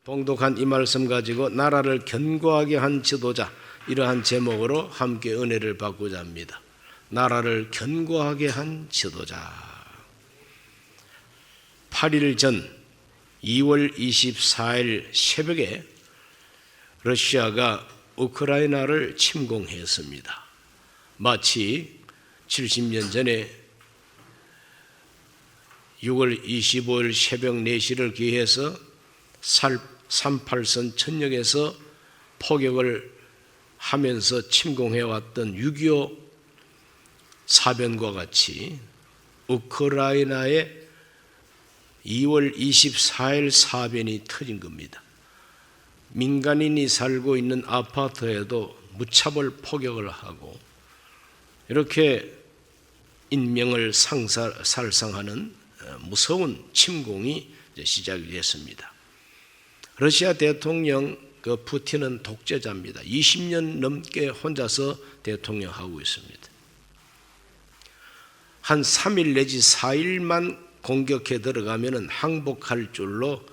봉독한 이 말씀 가지고 나라를 견고하게 한 지도자, 이러한 제목으로 함께 은혜를 받고자 합니다. 나라를 견고하게 한 지도자. 8일 전 2월 24일 새벽에 러시아가 우크라이나를 침공했습니다. 마치 70년 전에 6월 25일 새벽 4시를 기해서 38선 천역에서 포격을 하면서 침공해왔던 6.25 사변과 같이 우크라이나의 2월 24일 사변이 터진 겁니다. 민간인이 살고 있는 아파트에도 무차별 포격을 하고 이렇게 인명을 살상하는 무서운 침공이 시작이 됐습니다. 러시아 대통령 푸틴은 독재자입니다. 20년 넘게 혼자서 대통령하고 있습니다. 한 3일 내지 4일만 공격해 들어가면 항복할 줄로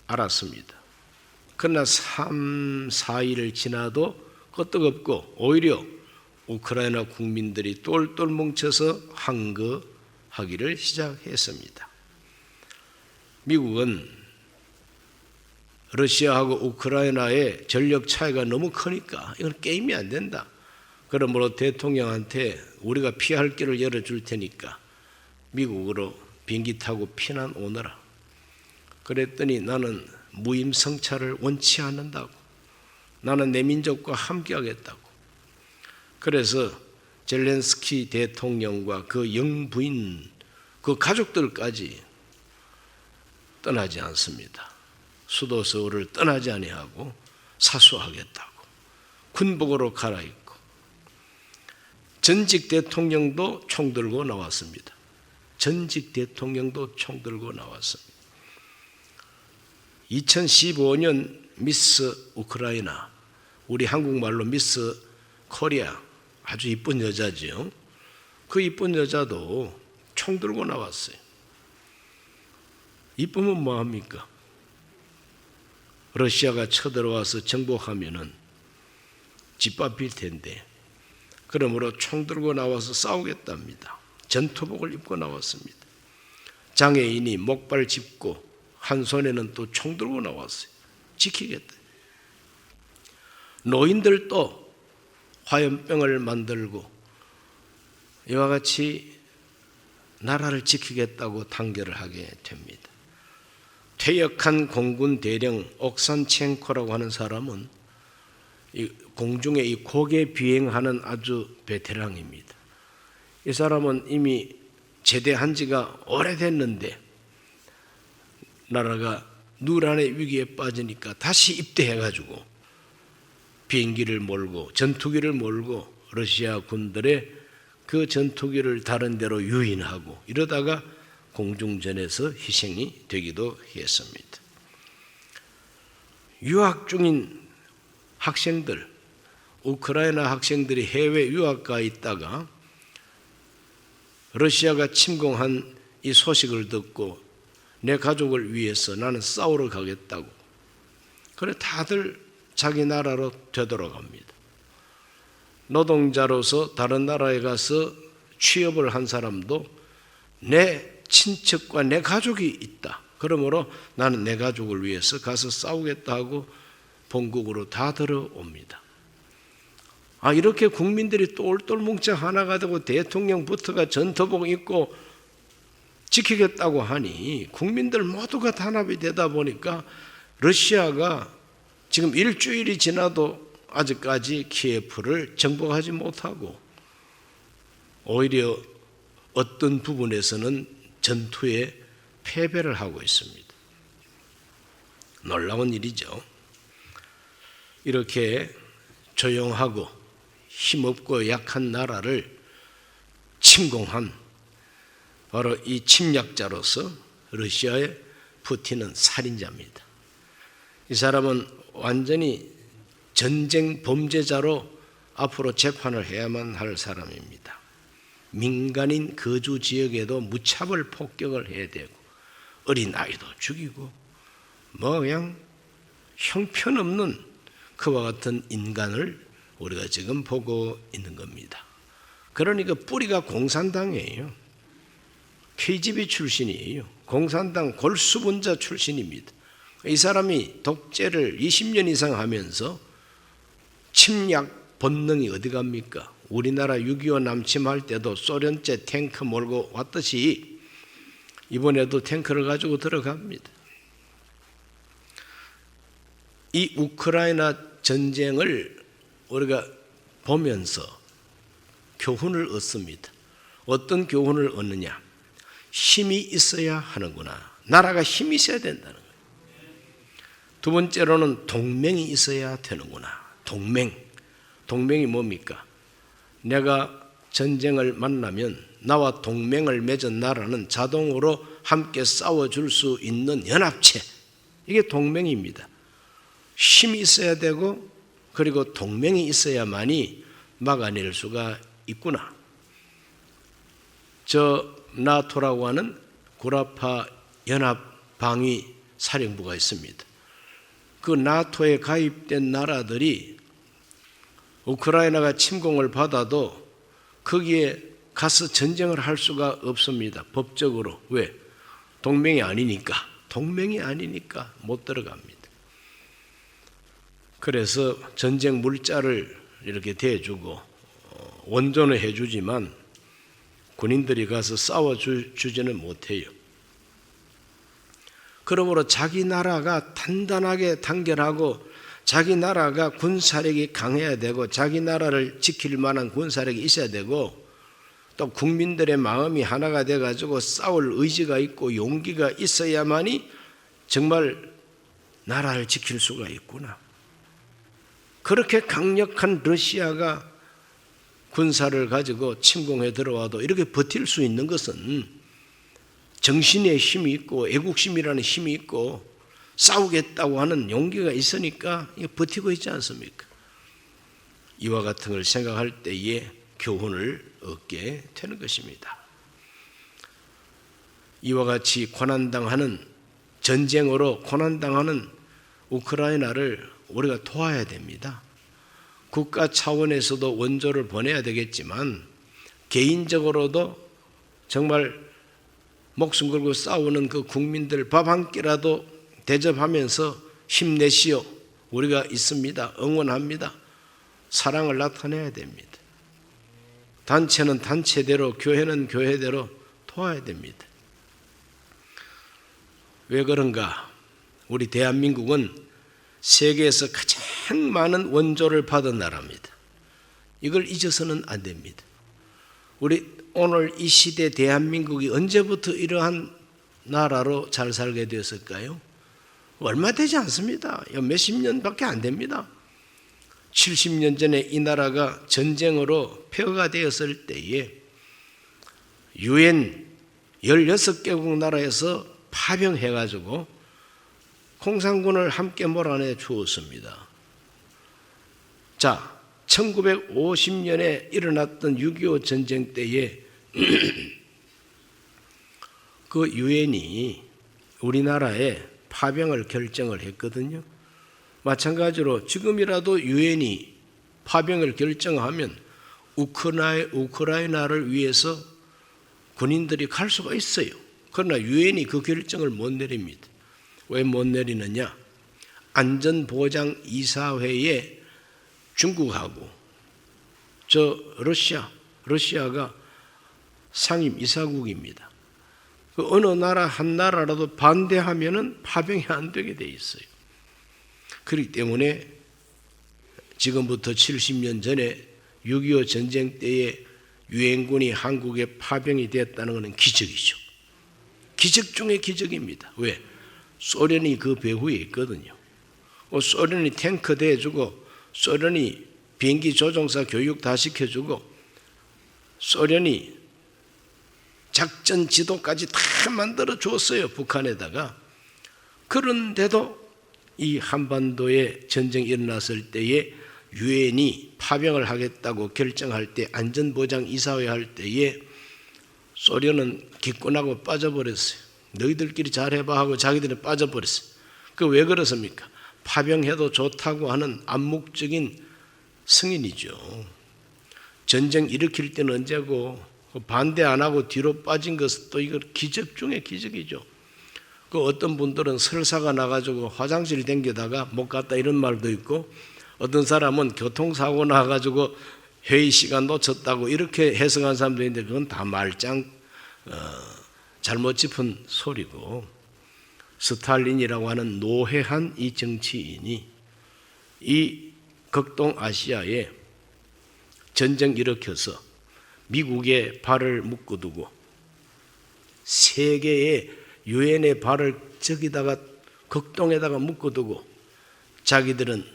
알았습니다. 그러나 3, 4일을 지나도 끄떡없고 오히려 우크라이나 국민들이 똘똘 뭉쳐서 항거하기를 시작했습니다. 미국은 러시아하고 우크라이나의 전력 차이가 너무 크니까 이건 게임이 안 된다. 그러므로 대통령한테 우리가 피할 길을 열어줄 테니까 미국으로 비행기 타고 피난 오너라. 그랬더니 나는 무임승차를 원치 않는다고. 나는 내 민족과 함께하겠다고. 그래서 젤렌스키 대통령과 그 영부인, 그 가족들까지 떠나지 않습니다. 수도 서울을 떠나지 아니하고 사수하겠다고. 군복으로 갈아입고. 전직 대통령도 총 들고 나왔습니다. 전직 대통령도 총 들고 나왔습니다. 2015년 미스 우크라이나, 우리 한국말로 미스 코리아, 아주 이쁜 여자죠. 그 이쁜 여자도 총 들고 나왔어요. 이쁘면 뭐합니까? 러시아가 쳐들어와서 정복하면은 짓밟힐 텐데, 그러므로 총 들고 나와서 싸우겠답니다. 전투복을 입고 나왔습니다. 장애인이 목발 짚고 한 손에는 또 총 들고 나왔어요. 지키겠다. 노인들도 화염병을 만들고 이와 같이 나라를 지키겠다고 단결을 하게 됩니다. 퇴역한 공군 대령 옥산첸코라고 하는 사람은 이 공중에 이 고개 비행하는 아주 베테랑입니다. 이 사람은 이미 제대한 지가 오래됐는데 나라가 누란의 위기에 빠지니까 다시 입대해가지고 비행기를 몰고 전투기를 몰고 러시아 군들의 그 전투기를 다른 데로 유인하고 이러다가 공중전에서 희생이 되기도 했습니다. 유학 중인 학생들, 우크라이나 학생들이 해외 유학 가 있다가 러시아가 침공한 이 소식을 듣고 내 가족을 위해서 나는 싸우러 가겠다고. 그래 다들 자기 나라로 되돌아갑니다. 노동자로서 다른 나라에 가서 취업을 한 사람도 내 친척과 내 가족이 있다. 그러므로 나는 내 가족을 위해서 가서 싸우겠다 하고 본국으로 다 들어옵니다. 이렇게 국민들이 똘똘 뭉쳐 하나가 되고 대통령부터가 전투복 입고 지키겠다고 하니 국민들 모두가 단합이 되다 보니까 러시아가 지금 일주일이 지나도 아직까지 키예프를 정복하지 못하고 오히려 어떤 부분에서는 전투에 패배를 하고 있습니다. 놀라운 일이죠. 이렇게 조용하고 힘없고 약한 나라를 침공한 바로 이 침략자로서 러시아의 푸틴은 살인자입니다. 이 사람은 완전히 전쟁 범죄자로 앞으로 재판을 해야만 할 사람입니다. 민간인 거주 지역에도 무차별 폭격을 해야 되고 어린 아이도 죽이고 그냥 형편없는 그와 같은 인간을 우리가 지금 보고 있는 겁니다. 그러니까 뿌리가 공산당이에요. KGB 출신이에요. 공산당 골수분자 출신입니다. 이 사람이 독재를 20년 이상 하면서 침략 본능이 어디 갑니까? 우리나라 6.25 남침할 때도 소련제 탱크 몰고 왔듯이 이번에도 탱크를 가지고 들어갑니다. 이 우크라이나 전쟁을 우리가 보면서 교훈을 얻습니다. 어떤 교훈을 얻느냐? 힘이 있어야 하는구나. 나라가 힘이 있어야 된다는 거예요. 두 번째로는 동맹이 있어야 되는구나. 동맹이 뭡니까? 내가 전쟁을 만나면 나와 동맹을 맺은 나라는 자동으로 함께 싸워줄 수 있는 연합체, 이게 동맹입니다. 힘이 있어야 되고 그리고 동맹이 있어야만이 막아낼 수가 있구나. 저 나토라고 하는 구라파 연합방위 사령부가 있습니다. 그 나토에 가입된 나라들이 우크라이나가 침공을 받아도 거기에 가서 전쟁을 할 수가 없습니다. 법적으로. 왜? 동맹이 아니니까 못 들어갑니다. 그래서 전쟁 물자를 이렇게 대주고 원전을 해주지만 군인들이 가서 싸워주지는 못해요. 그러므로 자기 나라가 단단하게 단결하고 자기 나라가 군사력이 강해야 되고 자기 나라를 지킬 만한 군사력이 있어야 되고 또 국민들의 마음이 하나가 돼가지고 싸울 의지가 있고 용기가 있어야만이 정말 나라를 지킬 수가 있구나. 그렇게 강력한 러시아가 군사를 가지고 침공해 들어와도 이렇게 버틸 수 있는 것은 정신의 힘이 있고 애국심이라는 힘이 있고 싸우겠다고 하는 용기가 있으니까 버티고 있지 않습니까? 이와 같은 걸 생각할 때에 교훈을 얻게 되는 것입니다. 이와 같이 고난당하는 전쟁으로 고난당하는 우크라이나를 우리가 도와야 됩니다. 국가 차원에서도 원조를 보내야 되겠지만 개인적으로도 정말 목숨 걸고 싸우는 그 국민들 밥 한 끼라도 대접하면서 힘내시오. 우리가 있습니다. 응원합니다. 사랑을 나타내야 됩니다. 단체는 단체대로, 교회는 교회대로 도와야 됩니다. 왜 그런가? 우리 대한민국은 세계에서 가장 많은 원조를 받은 나라입니다. 이걸 잊어서는 안 됩니다. 우리 오늘 이 시대 대한민국이 언제부터 이러한 나라로 잘 살게 되었을까요? 얼마 되지 않습니다. 몇십 년밖에 안 됩니다. 70년 전에 이 나라가 전쟁으로 폐허가 되었을 때에 UN 16개국 나라에서 파병해가지고 공산군을 함께 몰아내 주었습니다. 자, 1950년에 일어났던 6.25 전쟁 때에 그 유엔이 우리나라에 파병을 결정을 했거든요. 마찬가지로 지금이라도 유엔이 파병을 결정하면 우크라이나를 위해서 군인들이 갈 수가 있어요. 그러나 유엔이 그 결정을 못 내립니다. 왜 못 내리느냐? 안전보장이사회에 중국하고 러시아가 상임 이사국입니다. 그 어느 나라 한 나라라도 반대하면은 파병이 안 되게 돼 있어요. 그렇기 때문에 지금부터 70년 전에 6.25 전쟁 때에 유엔군이 한국에 파병이 됐다는 것은 기적이죠. 기적 중의 기적입니다. 왜? 소련이 그 배후에 있거든요. 소련이 탱크 대주고 소련이 비행기 조종사 교육 다 시켜주고 소련이 작전 지도까지 다 만들어 줬어요. 북한에다가. 그런데도 이 한반도에 전쟁이 일어났을 때에 유엔이 파병을 하겠다고 결정할 때 안전보장이사회 할 때에 소련은 기권하고 빠져버렸어요. 너희들끼리 잘해봐 하고 자기들은 빠져버렸어요. 그 왜 그렇습니까? 파병해도 좋다고 하는 암묵적인 승인이죠. 전쟁 일으킬 때는 언제고 반대 안 하고 뒤로 빠진 것은 또 이거 기적 중에 기적이죠. 그 어떤 분들은 설사가 나가지고 화장실 댕기다가 못 갔다 이런 말도 있고, 어떤 사람은 교통사고 나가지고 회의 시간 놓쳤다고 이렇게 해석한 사람도 있는데, 그건 다 말짱 잘못 짚은 소리고, 스탈린이라고 하는 노회한 이 정치인이 이 극동아시아에 전쟁 일으켜서 미국의 발을 묶어두고 세계의 유엔의 발을 저기다가 극동에다가 묶어두고 자기들은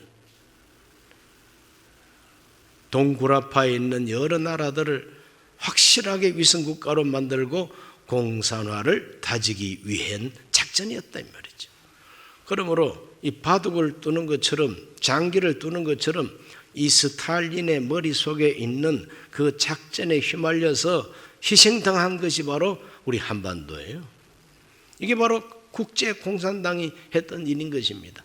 동구라파에 있는 여러 나라들을 확실하게 위성국가로 만들고 공산화를 다지기 위한 작전이었다 이 말이죠. 그러므로 이 바둑을 두는 것처럼, 장기를 두는 것처럼 이 스탈린의 머릿속에 있는 그 작전에 휘말려서 희생당한 것이 바로 우리 한반도예요. 이게 바로 국제공산당이 했던 일인 것입니다.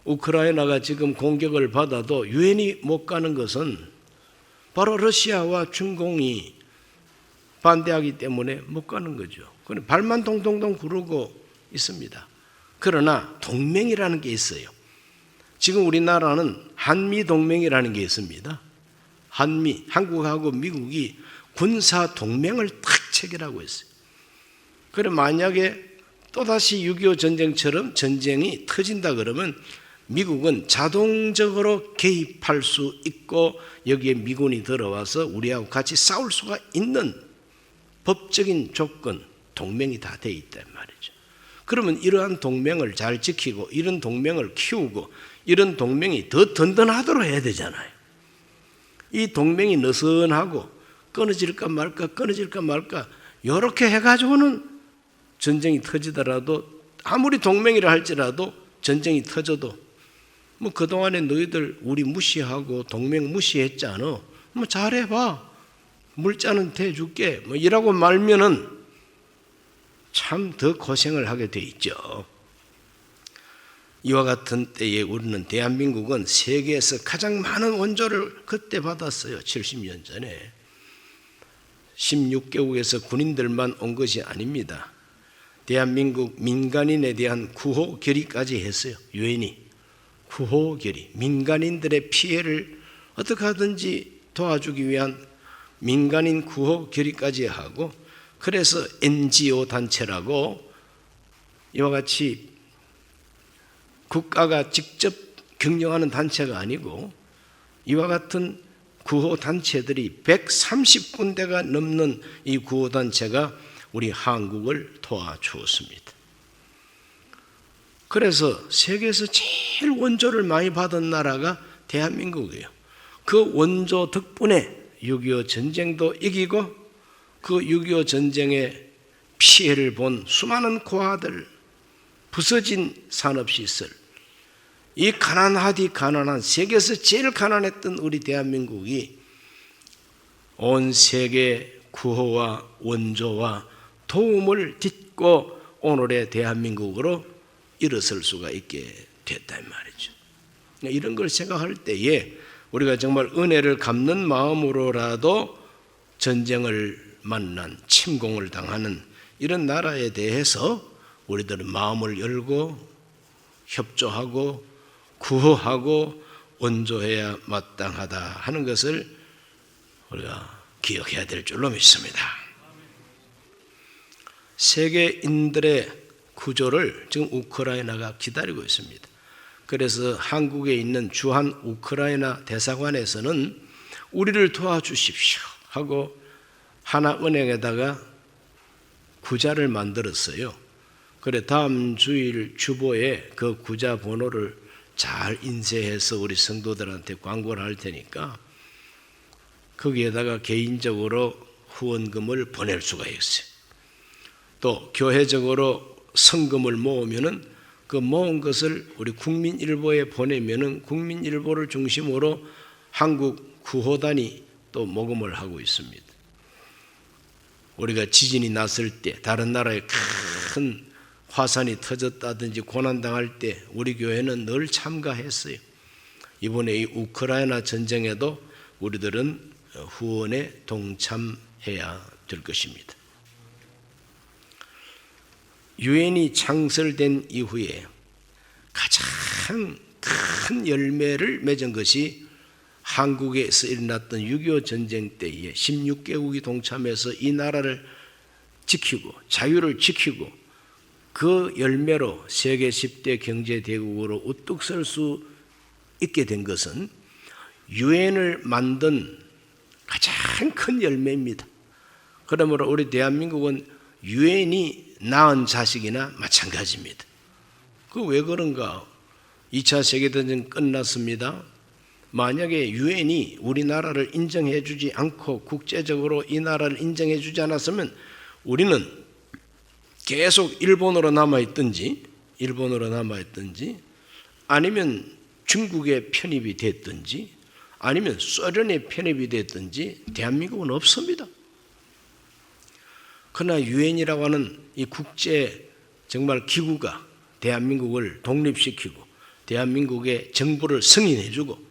우크라이나가 지금 공격을 받아도 유엔이 못 가는 것은 바로 러시아와 중공이 반대하기 때문에 못 가는 거죠. 발만 동동동 구르고 있습니다. 그러나 동맹이라는 게 있어요. 지금 우리나라는 한미동맹이라는 게 있습니다. 한국하고 미국이 군사 동맹을 딱 체결하고 있어요. 그래 만약에 또다시 6.25 전쟁처럼 전쟁이 터진다 그러면 미국은 자동적으로 개입할 수 있고 여기에 미군이 들어와서 우리하고 같이 싸울 수가 있는 법적인 조건, 동맹이 다 돼 있단 말이죠. 그러면 이러한 동맹을 잘 지키고 이런 동맹을 키우고 이런 동맹이 더 든든하도록 해야 되잖아요. 이 동맹이 느슨하고 끊어질까 말까 이렇게 해가지고는 전쟁이 터지더라도, 아무리 동맹이라 할지라도 전쟁이 터져도 뭐 그동안에 너희들 우리 무시하고 동맹 무시했잖아, 뭐 잘해봐, 물자는 대줄게 뭐 이라고 말면은 참 더 고생을 하게 돼 있죠. 이와 같은 때에 우리는, 대한민국은 세계에서 가장 많은 원조를 그때 받았어요. 70년 전에 16개국에서 군인들만 온 것이 아닙니다. 대한민국 민간인에 대한 구호 결의까지 했어요. 유엔이 구호 결의, 민간인들의 피해를 어떻게 하든지 도와주기 위한 민간인 구호 결의까지 하고, 그래서 NGO 단체라고 이와 같이 국가가 직접 경영하는 단체가 아니고 이와 같은 구호 단체들이 130군데가 넘는 이 구호 단체가 우리 한국을 도와주었습니다. 그래서 세계에서 제일 원조를 많이 받은 나라가 대한민국이에요. 그 원조 덕분에 6.25 전쟁도 이기고 그 6.25 전쟁의 피해를 본 수많은 고아들, 부서진 산업시설, 이 가난한 세계에서 제일 가난했던 우리 대한민국이 온 세계 구호와 원조와 도움을 딛고 오늘의 대한민국으로 일어설 수가 있게 됐단 말이죠. 이런 걸 생각할 때에 우리가 정말 은혜를 갚는 마음으로라도 전쟁을 만난, 침공을 당하는 이런 나라에 대해서 우리들은 마음을 열고 협조하고 구호하고 원조해야 마땅하다 하는 것을 우리가 기억해야 될 줄로 믿습니다. 세계인들의 구조를 지금 우크라이나가 기다리고 있습니다. 그래서 한국에 있는 주한 우크라이나 대사관에서는 우리를 도와주십시오 하고 하나은행에다가 구자를 만들었어요. 그래 다음 주일 주보에 그 구자 번호를 잘 인쇄해서 우리 성도들한테 광고를 할 테니까 거기에다가 개인적으로 후원금을 보낼 수가 있어요. 또 교회적으로 성금을 모으면은 그 모은 것을 우리 국민일보에 보내면은 국민일보를 중심으로 한국 구호단이 또 모금을 하고 있습니다. 우리가 지진이 났을 때 다른 나라에 큰 화산이 터졌다든지 고난당할 때 우리 교회는 늘 참가했어요. 이번에 이 우크라이나 전쟁에도 우리들은 후원에 동참해야 될 것입니다. 유엔이 창설된 이후에 가장 큰 열매를 맺은 것이 한국에서 일어났던 6.25 전쟁 때에 16개국이 동참해서 이 나라를 지키고 자유를 지키고 그 열매로 세계 10대 경제대국으로 우뚝 설 수 있게 된 것은 유엔을 만든 가장 큰 열매입니다. 그러므로 우리 대한민국은 유엔이 낳은 자식이나 마찬가지입니다. 그 왜 그런가? 2차 세계대전 끝났습니다. 만약에 유엔이 우리나라를 인정해 주지 않고 국제적으로 이 나라를 인정해 주지 않았으면 우리는 계속 일본으로 남아있든지 아니면 중국에 편입이 됐든지 아니면 소련에 편입이 됐든지 대한민국은 없습니다. 그러나 유엔이라고 하는 이 국제 정말 기구가 대한민국을 독립시키고 대한민국의 정부를 승인해주고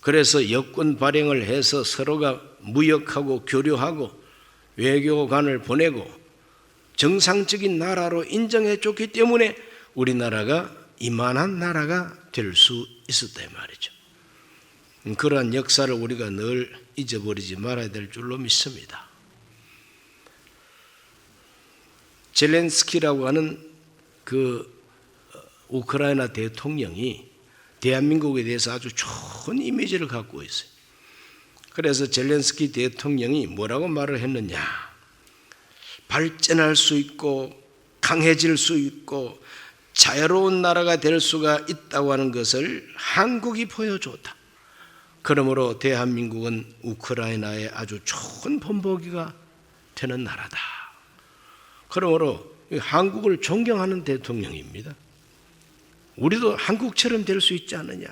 그래서 여권 발행을 해서 서로가 무역하고 교류하고 외교관을 보내고 정상적인 나라로 인정해 줬기 때문에 우리나라가 이만한 나라가 될 수 있었다 이 말이죠. 그러한 역사를 우리가 늘 잊어버리지 말아야 될 줄로 믿습니다. 젤렌스키라고 하는 그 우크라이나 대통령이 대한민국에 대해서 아주 좋은 이미지를 갖고 있어요. 그래서 젤렌스키 대통령이 뭐라고 말을 했느냐? 발전할 수 있고 강해질 수 있고 자유로운 나라가 될 수가 있다고 하는 것을 한국이 보여줬다. 그러므로 대한민국은 우크라이나의 아주 좋은 본보기가 되는 나라다. 그러므로 한국을 존경하는 대통령입니다. 우리도 한국처럼 될 수 있지 않느냐.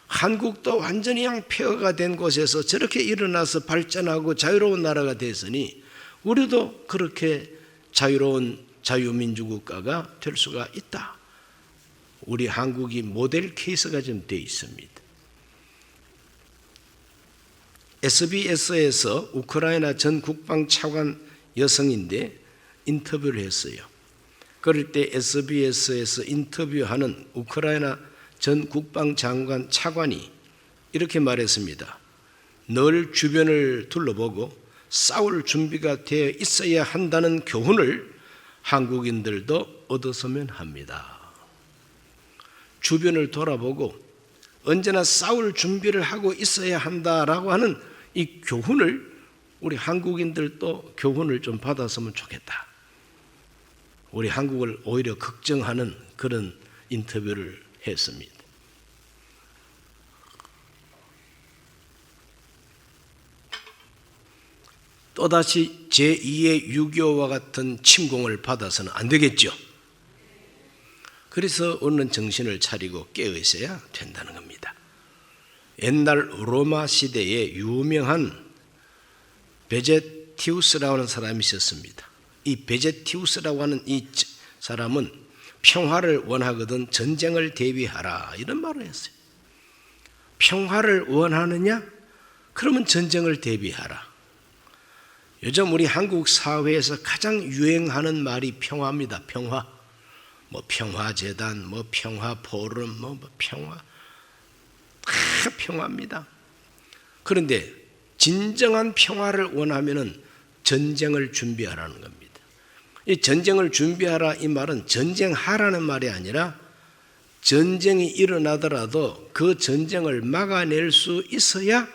한국도 완전히 폐허가 된 곳에서 저렇게 일어나서 발전하고 자유로운 나라가 됐으니 우리도 그렇게 자유로운 자유민주국가가 될 수가 있다. 우리 한국이 모델 케이스가 좀 되어 있습니다. SBS에서 우크라이나 전 국방차관 여성인데 인터뷰를 했어요. 그럴 때 SBS에서 인터뷰하는 우크라이나 전 국방장관 차관이 이렇게 말했습니다. 늘 주변을 둘러보고 싸울 준비가 되어 있어야 한다는 교훈을 한국인들도 얻었으면 합니다. 주변을 돌아보고 언제나 싸울 준비를 하고 있어야 한다라고 하는 이 교훈을 우리 한국인들도 교훈을 좀 받았으면 좋겠다. 우리 한국을 오히려 걱정하는 그런 인터뷰를 했습니다. 또다시 제2의 6.25와 같은 침공을 받아서는 안 되겠죠. 그래서 오늘은 정신을 차리고 깨어 있어야 된다는 겁니다. 옛날 로마 시대에 유명한 베제티우스라고 하는 사람이 있었습니다. 이 베제티우스라고 하는 이 사람은 평화를 원하거든 전쟁을 대비하라 이런 말을 했어요. 평화를 원하느냐? 그러면 전쟁을 대비하라. 요즘 우리 한국 사회에서 가장 유행하는 말이 평화입니다. 평화. 뭐 평화재단, 뭐 평화포럼, 뭐 평화. 다 평화입니다. 그런데 진정한 평화를 원하면은 전쟁을 준비하라는 겁니다. 이 전쟁을 준비하라 이 말은 전쟁하라는 말이 아니라 전쟁이 일어나더라도 그 전쟁을 막아낼 수 있어야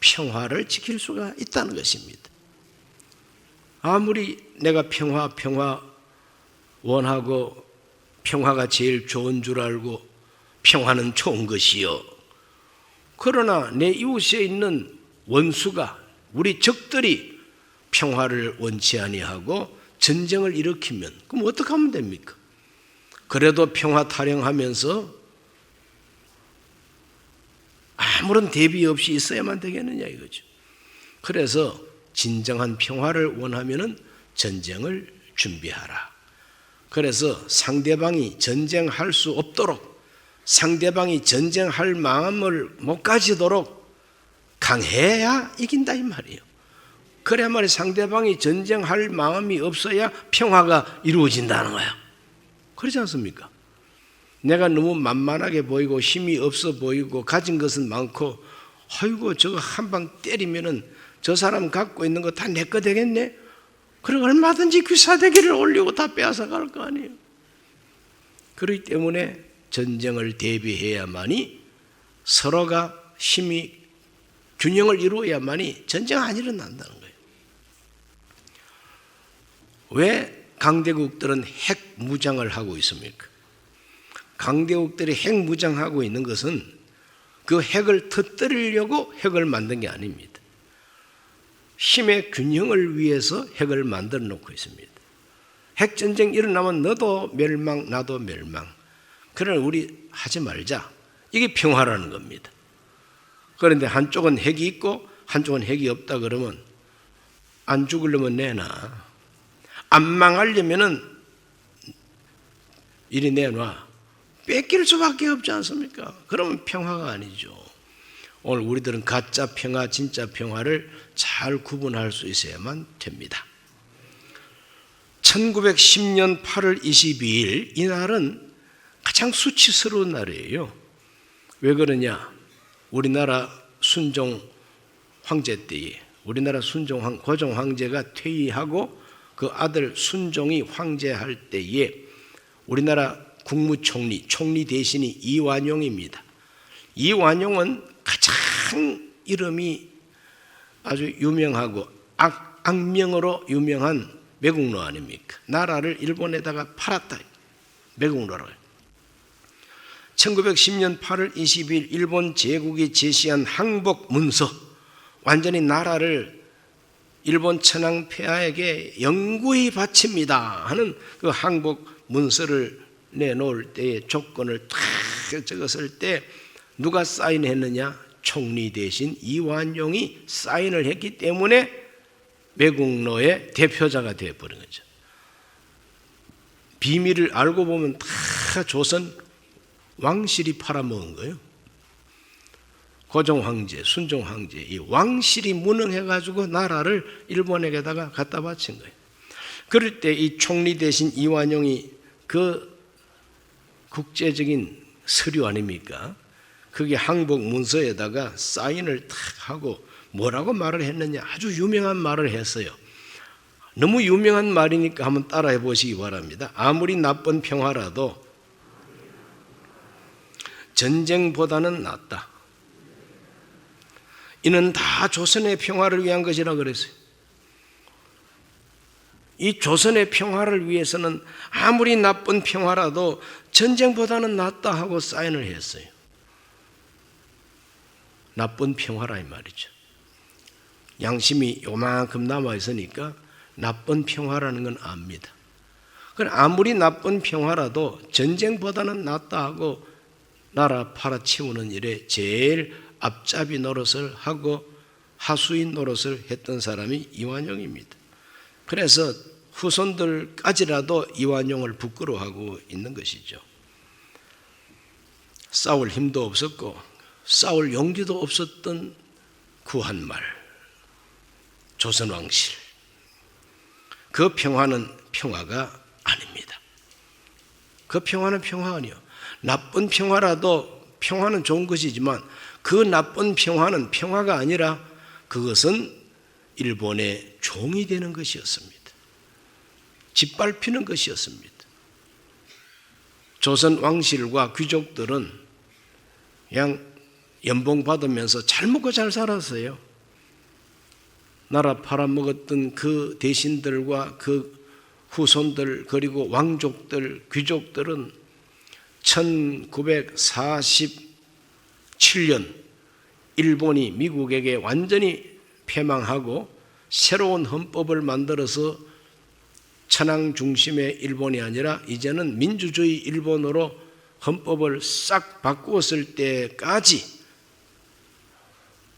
평화를 지킬 수가 있다는 것입니다. 아무리 내가 평화 원하고 평화가 제일 좋은 줄 알고 평화는 좋은 것이요. 그러나 내 이웃에 있는 원수가 우리 적들이 평화를 원치 아니하고 전쟁을 일으키면 그럼 어떻게 하면 됩니까? 그래도 평화 타령하면서 아무런 대비 없이 있어야만 되겠느냐 이거죠. 그래서 진정한 평화를 원하면은 전쟁을 준비하라. 그래서 상대방이 전쟁할 수 없도록, 상대방이 전쟁할 마음을 못 가지도록 강해야 이긴다 이 말이에요. 그래야 말이 상대방이 전쟁할 마음이 없어야 평화가 이루어진다는 거야. 그렇지 않습니까? 내가 너무 만만하게 보이고 힘이 없어 보이고 가진 것은 많고, 아이고 저거 한 방 때리면은 저 사람 갖고 있는 거 다 내 거 되겠네. 그럼 얼마든지 귀사대기를 올리고 다 빼앗아 갈 거 아니에요. 그렇기 때문에 전쟁을 대비해야만이, 서로가 힘이 균형을 이루어야만이 전쟁 안 일어난다는 거예요. 왜 강대국들은 핵 무장을 하고 있습니까? 강대국들이 핵 무장하고 있는 것은 그 핵을 터뜨리려고 핵을 만든 게 아닙니다. 힘의 균형을 위해서 핵을 만들어 놓고 있습니다. 핵전쟁 일어나면 너도 멸망 나도 멸망, 그러나 우리 하지 말자, 이게 평화라는 겁니다. 그런데 한쪽은 핵이 있고 한쪽은 핵이 없다 그러면 안 죽으려면 내놔, 안 망하려면은 이리 내놔, 뺏길 수밖에 없지 않습니까? 그러면 평화가 아니죠. 오늘 우리들은 가짜 평화, 진짜 평화를 잘 구분할 수 있어야만 됩니다. 1910년 8월 22일, 이날은 가장 수치스러운 날이에요. 왜 그러냐? 우리나라 순종 황제 때에, 우리나라 순종 고종 황제가 퇴위하고 그 아들 순종이 황제할 때에 우리나라 국무총리, 총리 대신이 이완용입니다. 이완용은 가장 이름이 아주 유명하고 악명으로 유명한 매국노 아닙니까? 나라를 일본에다가 팔았다, 매국노를. 1910년 8월 20일 일본 제국이 제시한 항복 문서, 완전히 나라를 일본 천황 폐하에게 영구히 바칩니다 하는 그 항복 문서를 내놓을 때의 조건을 탁 적었을 때 누가 사인했느냐? 총리 대신 이완용이 사인을 했기 때문에 매국노의 대표자가 되어버린 거죠. 비밀을 알고 보면 다 조선 왕실이 팔아먹은 거예요. 고종 황제, 순종 황제, 이 왕실이 무능해가지고 나라를 일본에게다가 갖다 바친 거예요. 그럴 때 이 총리 대신 이완용이 그 국제적인 서류 아닙니까? 그게 항복 문서에다가 사인을 탁 하고 뭐라고 말을 했느냐? 아주 유명한 말을 했어요. 너무 유명한 말이니까 한번 따라해 보시기 바랍니다. 아무리 나쁜 평화라도 전쟁보다는 낫다. 이는 다 조선의 평화를 위한 것이라 그랬어요. 이 조선의 평화를 위해서는 아무리 나쁜 평화라도 전쟁보다는 낫다 하고 사인을 했어요. 나쁜 평화라 이 말이죠. 양심이 요만큼 남아있으니까 나쁜 평화라는 건 압니다. 그럼 아무리 나쁜 평화라도 전쟁보다는 낫다 하고 나라 팔아치우는 일에 제일 앞잡이 노릇을 하고 하수인 노릇을 했던 사람이 이완용입니다. 그래서 후손들까지라도 이완용을 부끄러워하고 있는 것이죠. 싸울 힘도 없었고 싸울 용기도 없었던 구한말, 조선왕실, 그 평화는 평화가 아닙니다. 그 평화는 평화 아니요. 나쁜 평화라도 평화는 좋은 것이지만 그 나쁜 평화는 평화가 아니라 그것은 일본의 종이 되는 것이었습니다. 짓밟히는 것이었습니다. 조선 왕실과 귀족들은 그냥 연봉 받으면서 잘 먹고 잘 살았어요. 나라 팔아먹었던 그 대신들과 그 후손들 그리고 왕족들, 귀족들은 1947년 일본이 미국에게 완전히 패망하고 새로운 헌법을 만들어서 천황 중심의 일본이 아니라 이제는 민주주의 일본으로 헌법을 싹 바꾸었을 때까지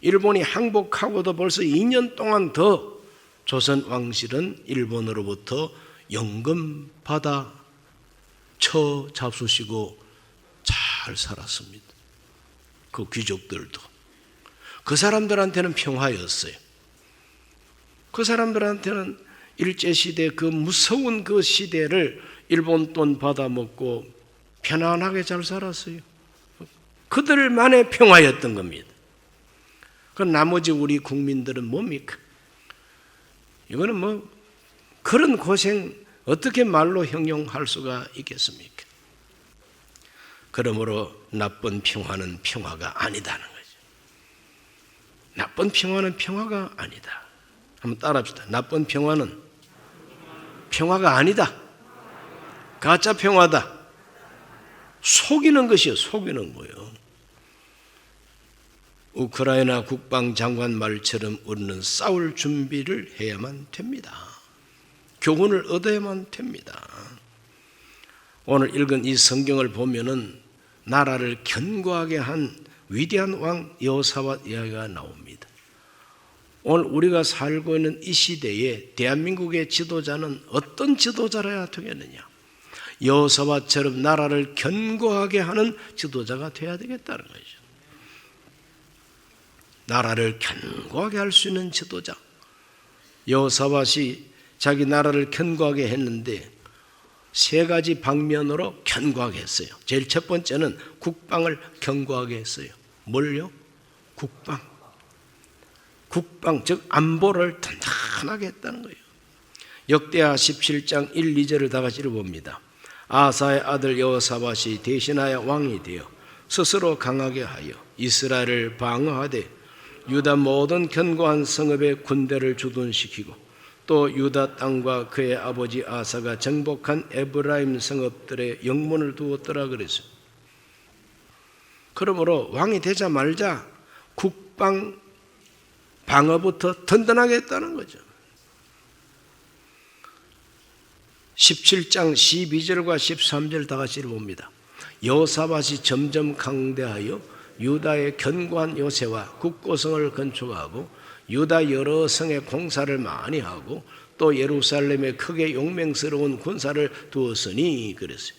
일본이 항복하고도 벌써 2년 동안 더 조선 왕실은 일본으로부터 연금 받아 처 잡수시고 잘 살았습니다. 그 귀족들도. 그 사람들한테는 평화였어요. 그 사람들한테는 일제시대 그 무서운 그 시대를 일본 돈 받아먹고 편안하게 잘 살았어요. 그들만의 평화였던 겁니다. 그 나머지 우리 국민들은 뭡니까? 이거는 뭐 그런 고생 어떻게 말로 형용할 수가 있겠습니까? 그러므로 나쁜 평화는 평화가 아니다는 거죠. 나쁜 평화는 평화가 아니다. 한번 따라합시다. 나쁜 평화는 평화가 아니다. 가짜 평화다. 속이는 것이요. 속이는 거예요. 우크라이나 국방장관 말처럼 우리는 싸울 준비를 해야만 됩니다. 교훈을 얻어야만 됩니다. 오늘 읽은 이 성경을 보면은 나라를 견고하게 한 위대한 왕 여호사밧 이야기가 나옵니다. 오늘 우리가 살고 있는 이 시대에 대한민국의 지도자는 어떤 지도자라야 되겠느냐? 여호사밧처럼 나라를 견고하게 하는 지도자가 되어야 되겠다는 거죠. 나라를 견고하게 할 수 있는 지도자. 여호사밧이 자기 나라를 견고하게 했는데 세 가지 방면으로 견고하게 했어요. 제일 첫 번째는 국방을 견고하게 했어요. 뭘요? 국방, 즉 안보를 단단하게 했다는 거예요. 역대하 17장 1, 2절을 다 같이 읽어봅니다. 아사의 아들 여호사밧이 대신하여 왕이 되어 스스로 강하게 하여 이스라엘을 방어하되 유다 모든 견고한 성읍에 군대를 주둔시키고 또 유다 땅과 그의 아버지 아사가 정복한 에브라임 성읍들의 영문을 두었더라 그랬어요. 그러므로 왕이 되자마자 국방 방어부터 든든하게 했다는 거죠. 17장 12절과 13절 다 같이 봅니다. 여호사밧이 점점 강대하여 유다의 견고한 요새와 국고성을 건축하고 유다 여러 성에 공사를 많이 하고 또 예루살렘에 크게 용맹스러운 군사를 두었으니 그랬어요.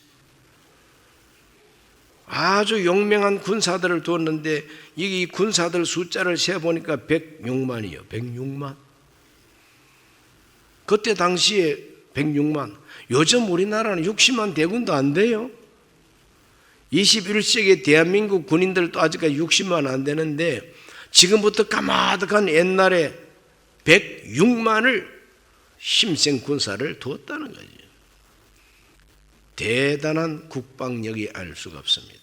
아주 용맹한 군사들을 두었는데 이 군사들 숫자를 세보니까 106만이요. 106만. 그때 당시에 106만. 요즘 우리나라는 60만 대군도 안 돼요. 21세기 대한민국 군인들도 아직까지 60만 안 되는데 지금부터 까마득한 옛날에 106만을 힘센 군사를 두었다는 거죠. 대단한 국방력이 알 수가 없습니다.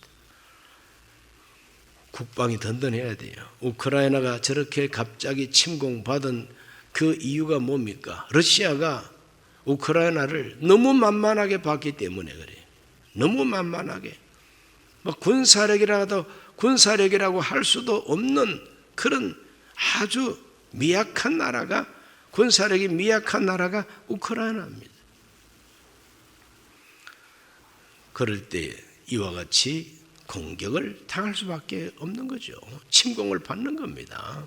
국방이 든든해야 돼요. 우크라이나가 저렇게 갑자기 침공받은 그 이유가 뭡니까? 러시아가 우크라이나를 너무 만만하게 봤기 때문에 그래요. 너무 만만하게. 군사력이라고 할 수도 없는 그런 아주 미약한 나라가, 군사력이 미약한 나라가 우크라이나입니다. 그럴 때 이와 같이 공격을 당할 수밖에 없는 거죠. 침공을 받는 겁니다.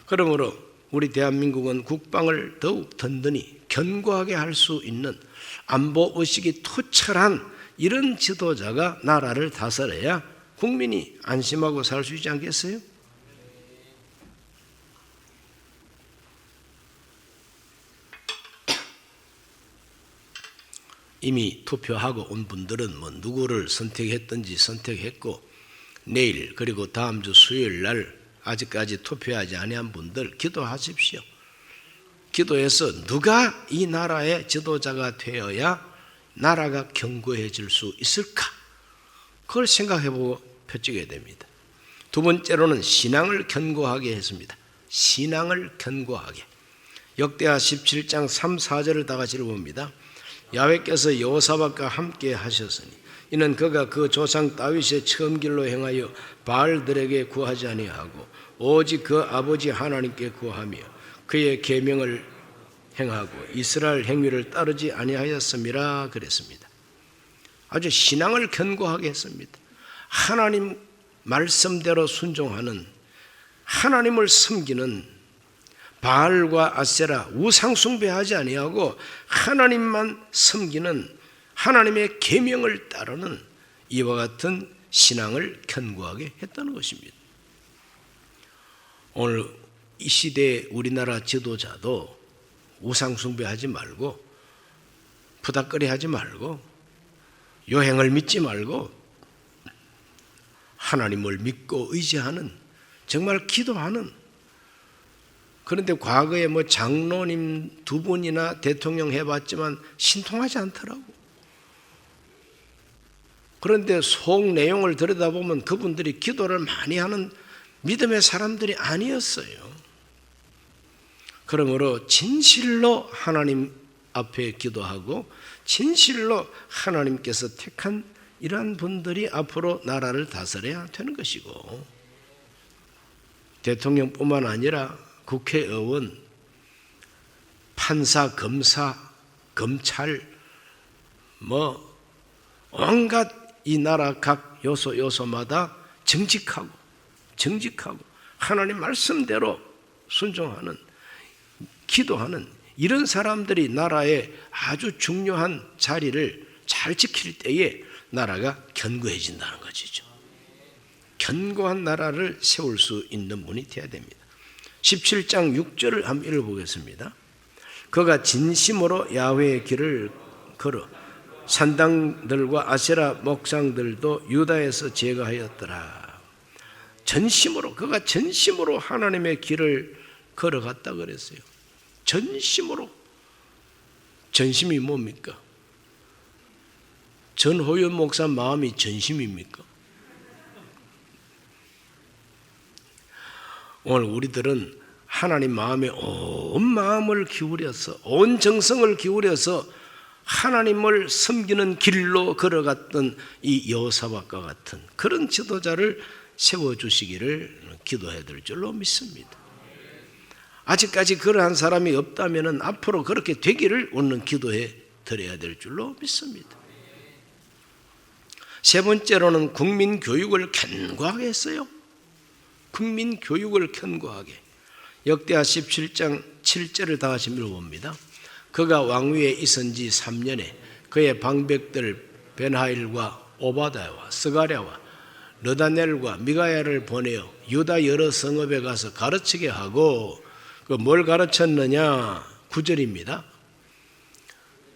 그러므로 우리 대한민국은 국방을 더욱 든든히 견고하게 할 수 있는 안보의식이 투철한 이런 지도자가 나라를 다스려야 국민이 안심하고 살 수 있지 않겠어요? 이미 투표하고 온 분들은 뭐 누구를 선택했든지 선택했고 내일 그리고 다음 주 수요일 날 아직까지 투표하지 아니한 분들 기도하십시오. 기도해서 누가 이 나라의 지도자가 되어야 나라가 견고해질 수 있을까? 그걸 생각해보고 펴찍어야 됩니다. 두 번째로는 신앙을 견고하게 했습니다. 신앙을 견고하게. 역대하 17장 3, 4절을 다 같이 읽어봅니다. 야훼께서 여호사밧과 함께 하셨으니 이는 그가 그 조상 다윗의 처음 길로 행하여 바알들에게 구하지 아니하고 오직 그 아버지 하나님께 구하며 그의 계명을 행하고 이스라엘 행위를 따르지 아니하였음이라 그랬습니다. 아주 신앙을 견고하게 했습니다. 하나님 말씀대로 순종하는, 하나님을 섬기는, 바알과 아세라 우상 숭배하지 아니하고 하나님만 섬기는 하나님의 계명을 따르는 이와 같은 신앙을 견고하게 했다는 것입니다. 오늘 이 시대의 우리나라 지도자도 우상 숭배하지 말고 부닥거리 하지 말고 요행을 믿지 말고 하나님을 믿고 의지하는, 정말 기도하는, 그런데 과거에 뭐 장로님 2분이나 대통령 해봤지만 신통하지 않더라고. 그런데 속 내용을 들여다보면 그분들이 기도를 많이 하는 믿음의 사람들이 아니었어요. 그러므로 진실로 하나님 앞에 기도하고 진실로 하나님께서 택한 이러한 분들이 앞으로 나라를 다스려야 되는 것이고, 대통령뿐만 아니라 국회의원, 판사, 검사, 검찰, 뭐 온갖 이 나라 각 요소마다 정직하고 하나님 말씀대로 순종하는, 기도하는 이런 사람들이 나라의 아주 중요한 자리를 잘 지킬 때에 나라가 견고해진다는 것이죠. 견고한 나라를 세울 수 있는 분이 되어야 됩니다. 17장 6절을 한번 읽어보겠습니다. 그가 진심으로 야훼의 길을 걸어 산당들과 아세라 목상들도 유다에서 제거하였더라. 전심으로, 그가 전심으로 하나님의 길을 걸어갔다 그랬어요. 전심으로. 전심이 뭡니까? 전호연 목사 마음이 전심입니까? 오늘 우리들은 하나님 마음에 온 마음을 기울여서, 온 정성을 기울여서 하나님을 섬기는 길로 걸어갔던 이 여호사밧과 같은 그런 지도자를 세워주시기를 기도해야 될 줄로 믿습니다. 아직까지 그러한 사람이 없다면 앞으로 그렇게 되기를 오늘 기도해 드려야 될 줄로 믿습니다. 세 번째로는 국민 교육을 견고하게 했어요. 국민 교육을 견고하게. 역대하 17장 7절을 다 같이 읽어봅니다. 그가 왕위에 있은 지 3년에 그의 방백들 벤하일과 오바다와 스가랴와 르다넬과 미가야를 보내어 유다 여러 성읍에 가서 가르치게 하고, 뭘 가르쳤느냐? 9절입니다.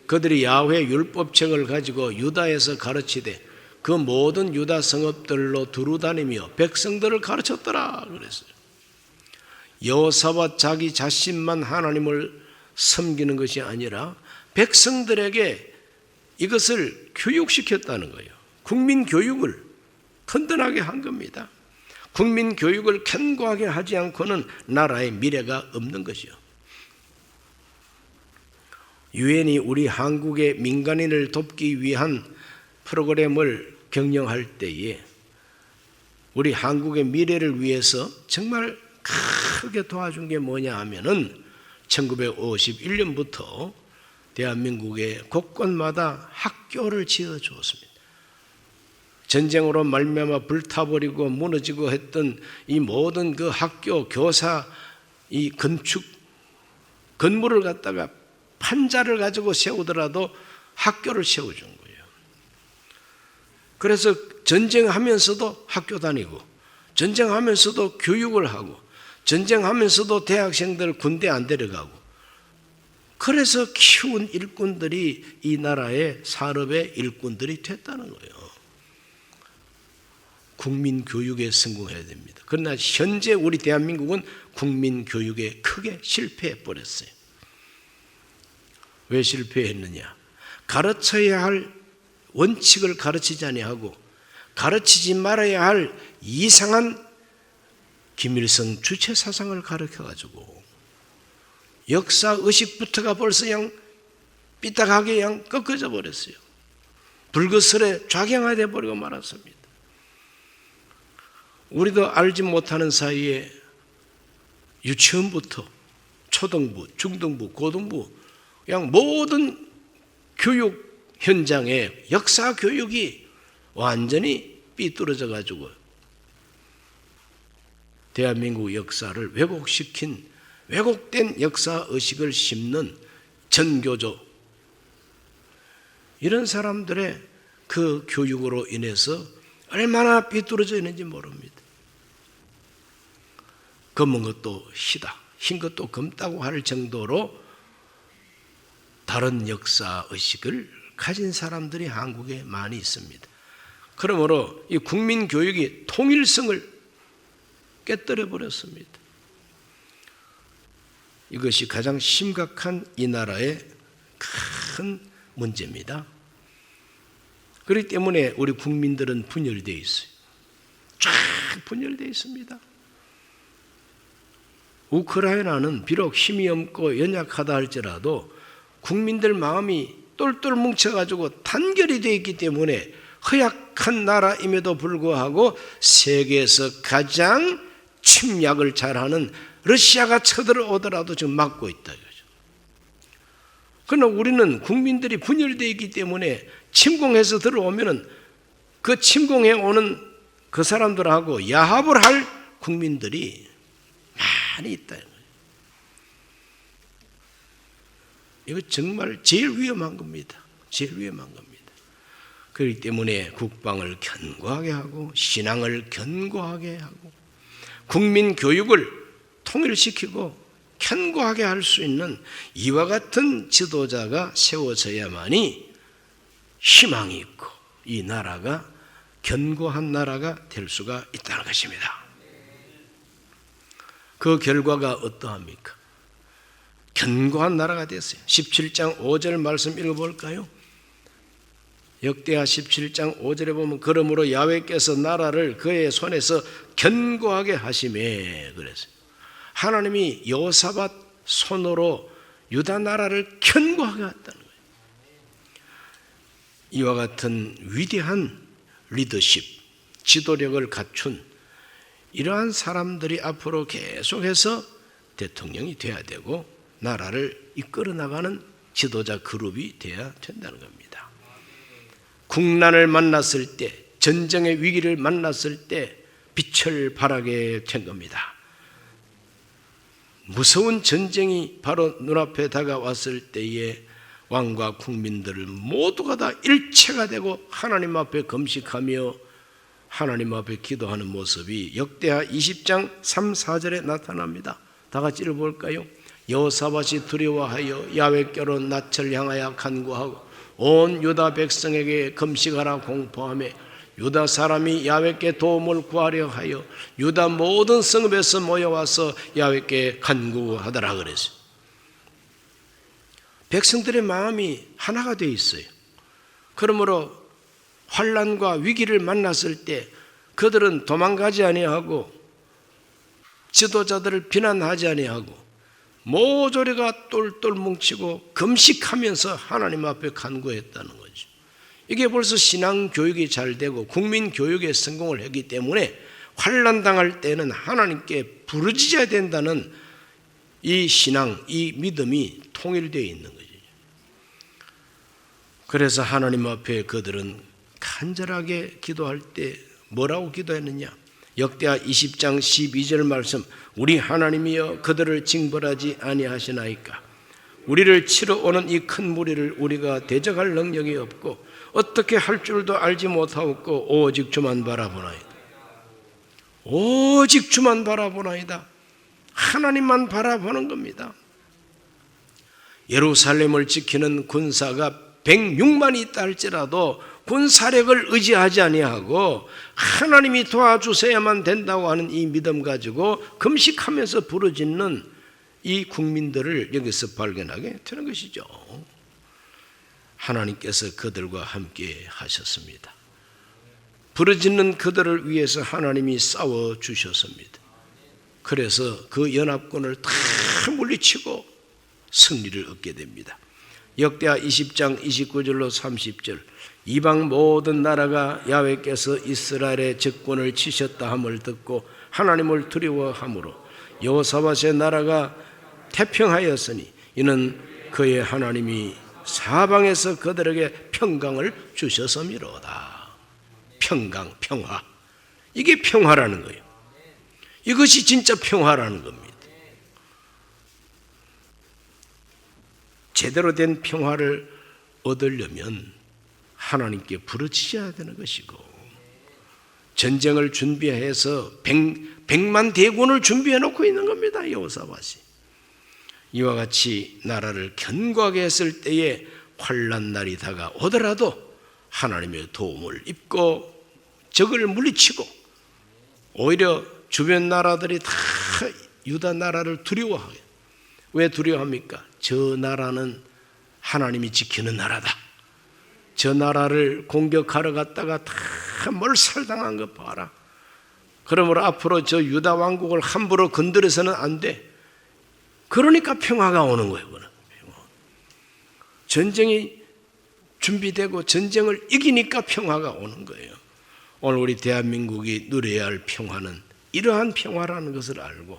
그들이 야훼 율법책을 가지고 유다에서 가르치되 그 모든 유다 성읍들로 두루다니며 백성들을 가르쳤더라 그랬어요. 여호사밧 자기 자신만 하나님을 섬기는 것이 아니라 백성들에게 이것을 교육시켰다는 거예요. 국민 교육을 든든하게 한 겁니다. 국민 교육을 견고하게 하지 않고는 나라의 미래가 없는 것이요. 유엔이 우리 한국의 민간인을 돕기 위한 프로그램을 경영할 때에 우리 한국의 미래를 위해서 정말 크게 도와준 게 뭐냐 하면은 1951년부터 대한민국의 곳곳마다 학교를 지어 주었습니다. 전쟁으로 말미암아 불타버리고 무너지고 했던 이 모든 그 학교, 교사, 이 건축, 건물을 갖다가 판자를 가지고 세우더라도 학교를 세워준 거예요. 그래서 전쟁하면서도 학교 다니고, 전쟁하면서도 교육을 하고, 전쟁하면서도 대학생들 군대 안 데려가고, 그래서 키운 일꾼들이 이 나라의 산업의 일꾼들이 됐다는 거예요. 국민 교육에 성공해야 됩니다. 그러나 현재 우리 대한민국은 국민 교육에 크게 실패해 버렸어요. 왜 실패했느냐? 가르쳐야 할 원칙을 가르치지 아니하고 가르치지 말아야 할 이상한 김일성 주체 사상을 가르쳐가지고 역사 의식부터가 벌써 그냥 삐딱하게 그냥 꺾어져 버렸어요. 불거스레 좌경화돼 버리고 말았습니다. 우리도 알지 못하는 사이에 유치원부터 초등부, 중등부, 고등부 그냥 모든 교육 현장에 역사 교육이 완전히 삐뚤어져 가지고 대한민국 역사를 왜곡시킨, 왜곡된 역사 의식을 심는 전교조, 이런 사람들의 그 교육으로 인해서 얼마나 비뚤어져 있는지 모릅니다. 검은 것도 희다, 흰 것도 검다고 할 정도로 다른 역사의식을 가진 사람들이 한국에 많이 있습니다. 그러므로 이 국민교육이 통일성을 깨뜨려 버렸습니다. 이것이 가장 심각한 이 나라의 큰 문제입니다. 그렇기 때문에 우리 국민들은 분열되어 있어요. 쫙 분열되어 있습니다. 우크라이나는 비록 힘이 없고 연약하다 할지라도 국민들 마음이 똘똘 뭉쳐가지고 단결이 되어 있기 때문에 허약한 나라임에도 불구하고 세계에서 가장 침략을 잘하는 러시아가 쳐들어오더라도 지금 막고 있다. 그러나 우리는 국민들이 분열되어 있기 때문에 침공해서 들어오면은 그 침공해 오는 그 사람들하고 야합을 할 국민들이 많이 있다. 이거 정말 제일 위험한 겁니다. 제일 위험한 겁니다. 그렇기 때문에 국방을 견고하게 하고 신앙을 견고하게 하고 국민 교육을 통일시키고 견고하게 할 수 있는 이와 같은 지도자가 세워져야만이 희망이 있고 이 나라가 견고한 나라가 될 수가 있다는 것입니다. 그 결과가 어떠합니까? 견고한 나라가 됐어요. 17장 5절 말씀 읽어볼까요? 역대하 17장 5절에 보면 그러므로 야훼께서 나라를 그의 손에서 견고하게 하시매 그랬어요. 하나님이 여호사밧 손으로 유다 나라를 견고하게 했다는 거예요. 이와 같은 위대한 리더십, 지도력을 갖춘 이러한 사람들이 앞으로 계속해서 대통령이 돼야 되고 나라를 이끌어 나가는 지도자 그룹이 돼야 된다는 겁니다. 국난을 만났을 때, 전쟁의 위기를 만났을 때 빛을 발하게 된 겁니다. 무서운 전쟁이 바로 눈앞에 다가왔을 때에 왕과 국민들을 모두가 다 일체가 되고 하나님 앞에 금식하며 하나님 앞에 기도하는 모습이 역대하 20장 3, 4절에 나타납니다. 다 같이 읽어볼까요? 여호사밧이 두려워하여 야훼께로 낯을 향하여 간구하고 온 유다 백성에게 금식하라 공포하며 유다 사람이 야훼께 도움을 구하려 하여 유다 모든 성읍에서 모여와서 야훼께 간구하더라 그랬어요. 백성들의 마음이 하나가 되어 있어요. 그러므로 환난과 위기를 만났을 때 그들은 도망가지 아니하고 지도자들을 비난하지 아니하고 모조리가 똘똘 뭉치고 금식하면서 하나님 앞에 간구했다는 거죠. 이게 벌써 신앙 교육이 잘 되고 국민 교육에 성공을 했기 때문에 환난 당할 때는 하나님께 부르짖어야 된다는 이 신앙, 이 믿음이 통일되어 있는 거죠. 그래서 하나님 앞에 그들은 간절하게 기도할 때 뭐라고 기도했느냐? 역대하 20장 12절 말씀, 우리 하나님이여 그들을 징벌하지 아니하시나이까? 우리를 치러 오는 이 큰 무리를 우리가 대적할 능력이 없고 어떻게 할 줄도 알지 못하고 오직 주만 바라보나이다. 오직 주만 바라보나이다. 하나님만 바라보는 겁니다. 예루살렘을 지키는 군사가 106만이 있다 할지라도 군사력을 의지하지 아니하고 하나님이 도와주셔야만 된다고 하는 이 믿음 가지고 금식하면서 부르짖는 이 국민들을 여기서 발견하게 되는 것이죠. 하나님께서 그들과 함께 하셨습니다. 부르짖는 그들을 위해서 하나님이 싸워주셨습니다. 그래서 그 연합군을 다 물리치고 승리를 얻게 됩니다. 역대하 20장 29절로 30절, 이방 모든 나라가 야훼께서 이스라엘의 적군을 치셨다 함을 듣고 하나님을 두려워함으로 여호사밧의 나라가 태평하였으니 이는 그의 하나님이 사방에서 그들에게 평강을 주셨음이로다. 평강, 평화. 이게 평화라는 거예요. 이것이 진짜 평화라는 겁니다. 제대로 된 평화를 얻으려면 하나님께 부르짖어야 되는 것이고, 전쟁을 준비해서 100만 대군을 준비해 놓고 있는 겁니다. 여호사밧이. 이와 같이 나라를 견고하게 했을 때에 환난 날이 다가오더라도 하나님의 도움을 입고 적을 물리치고, 오히려 주변 나라들이 다 유다 나라를 두려워해요. 왜 두려워합니까? 저 나라는 하나님이 지키는 나라다. 저 나라를 공격하러 갔다가 다 몰살당한 것 봐라. 그러므로 앞으로 저 유다 왕국을 함부로 건드려서는 안 돼. 그러니까 평화가 오는 거예요. 전쟁이 준비되고 전쟁을 이기니까 평화가 오는 거예요. 오늘 우리 대한민국이 누려야 할 평화는 이러한 평화라는 것을 알고,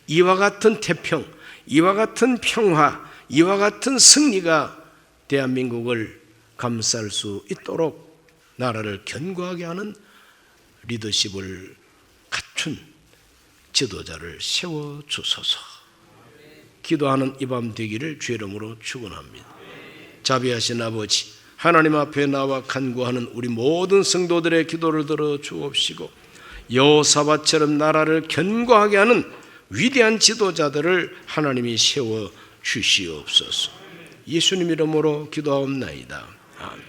이와 같은 태평, 이와 같은 평화, 이와 같은 승리가 대한민국을 감쌀 수 있도록 나라를 견고하게 하는 리더십을 갖춘 지도자를 세워주소서. 기도하는 이 밤 되기를 주의 이름으로 축원합니다. 자비하신 아버지, 하나님 앞에 나와 간구하는 우리 모든 성도들의 기도를 들어 주옵시고, 여호사밧처럼 나라를 견고하게 하는 위대한 지도자들을 하나님이 세워 주시옵소서. 예수님 이름으로 기도하옵나이다. 아멘.